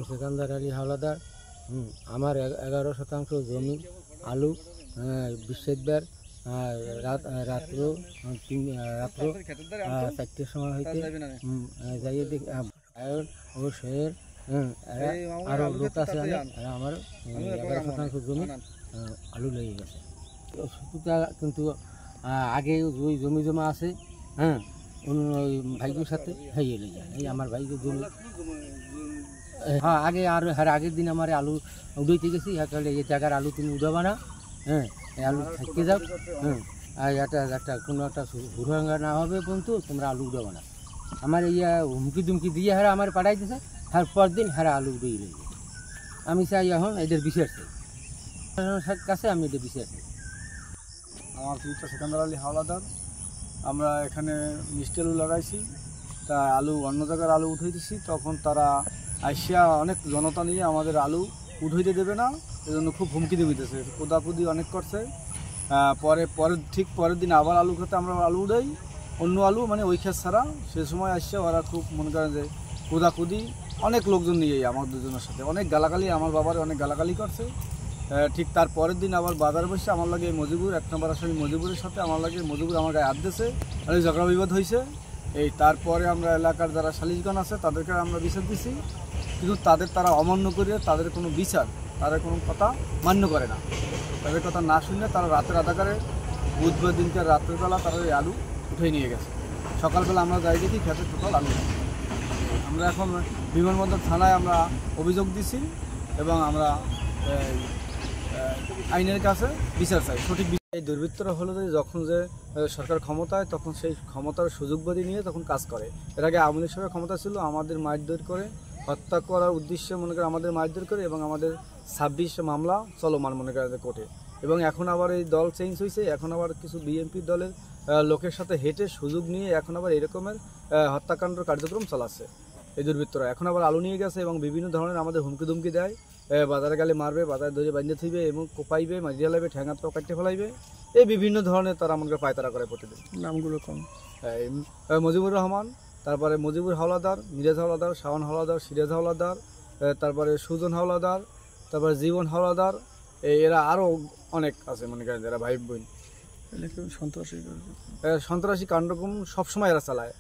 সিকান্দার আলী হাওলাদার। আমার 11% জমি আলু বৃহস্পতিবার রাত্র 4টের সময় হইতে যাইয়ে দেখি ও শের আরও লোক আছে আমার 11% জমি আলু লেগে গেছে। কিন্তু আগে ওই জমি জমা আছে, ওই ভাইগুর সাথে হাইয়ে লেগে যায়। এই আমার ভাইকে জমি আগে আর আগের দিন আমার আলু উড়াইতে গেছি, এই জায়গার আলু তুমি উড়াবা না, এই আলু থাকতে যাও, আর একটা কোনো একটা হুড়াঙ্গা না হবে পর্যন্ত তোমরা আলু উড়াবা না। আমার এই হুমকি দুমকি দিয়ে আমার পাঠাই দিছে, পর দিন আলু উড়িয়ে লেগে গেছে। আমি চাই এখন এদের বিচার চাই, কাছে আমি এদের বিচার চাই। আমার পিতা সিকান্দার আলী হাওলাদার। আমরা এখানে মিষ্টি আলু লাগাইছি, তা আলু অন্য জায়গার আলু উঠাইতেছি, তখন তারা আসিয়া অনেক জনতা নিয়ে আমাদের আলু উঠাইতে দেবে না, এজন্য খুব হুমকি দিতেছে, কোদাকুদি অনেক করছে। ঠিক পরের দিন আবার আলু খেতে আমরা আলু উঠাই, অন্য আলু মানে ওই ক্ষেত ছাড়া। সে সময় আসছে ওরা খুব মনে করেন যে কোদাকুদি অনেক লোকজন নিয়ে আমার দুজনের সাথে অনেক গালাগালি, আমার বাবার অনেক গালাগালি করছে। ঠিক তার পরের দিন আবার বাজার বসে আমার লাগে মজিবুর 1 নম্বর আসামি মজিবুরের সাথে আমার লাগে মজিবুর আমার গায়ে হাত দিয়েছে, অনেক ঝগড়া বিবাদ হয়েছে। এই তারপরে আমরা এলাকার যারা সালিশগণ আছে তাদেরকে আমরা বিচার দিছি, কিন্তু তারা অমান্য করে তাদের কোনো বিচার, তাদের কোনো কথা মান্য করে না। তাদের কথা না শুনে তারা রাতের আধাকারে বুধবার দিনকার রাত্রেবেলা তারা এই আলু উঠে নিয়ে গেছে। সকালবেলা আমরা যাই দেখি খেতে টোটাল আলু। আমরা এখন বিমানবন্দর থানায় আমরা অভিযোগ দিছি এবং আমরা আইনের কাছে বিচার চাই, সঠিক। এই দুর্বৃত্তরা হলো যে যখন যে সরকার ক্ষমতায় তখন সেই ক্ষমতার সুযোগবাদী নিয়ে তখন কাজ করে। এর আগে আওয়ামী লীগ সরকার ক্ষমতা ছিল, আমাদের মারধর করে হত্যা করার উদ্দেশ্যে মনে করে আমাদের মারধর করে, এবং আমাদের 26 মামলা চলমান মনে করে কোর্টে। এবং এখন আবার এই দল চেঞ্জ হয়েছে, এখন আবার কিছু বিএনপি দলের লোকের সাথে হেঁটে সুযোগ নিয়ে এখন আবার এরকমের হত্যাকাণ্ড কার্যক্রম চালাচ্ছে এই দুর্বৃত্তরা। এখন আবার আলু নিয়ে গেছে এবং বিভিন্ন ধরনের আমাদের হুমকি দুমকি দেয়, বাজারে গেলে মারবে, বাজারে ধরে বাঁধতে থইবে এবং কোপাইবে, মারিয়ে লাইবে, ঠ্যাঙাত কাটতে ফেলাইবে, এই বিভিন্ন ধরনের তারা আমাকে পায়তারা করে প্রতিদিন। নামগুলো কম। মজিবুর রহমান, তারপরে মজিবুর হাওলাদার, মিরাজ হাওলাদার, শাওন হাওলাদার, সিরাজ হাওলাদার, তারপরে সুজন হাওলাদার, তারপরে জীবন হাওলাদার, এরা আরও অনেক আছে মনে করেন যারা ভাই বোন। সন্ত্রাসী কার্যক্রম সবসময় এরা চালায়।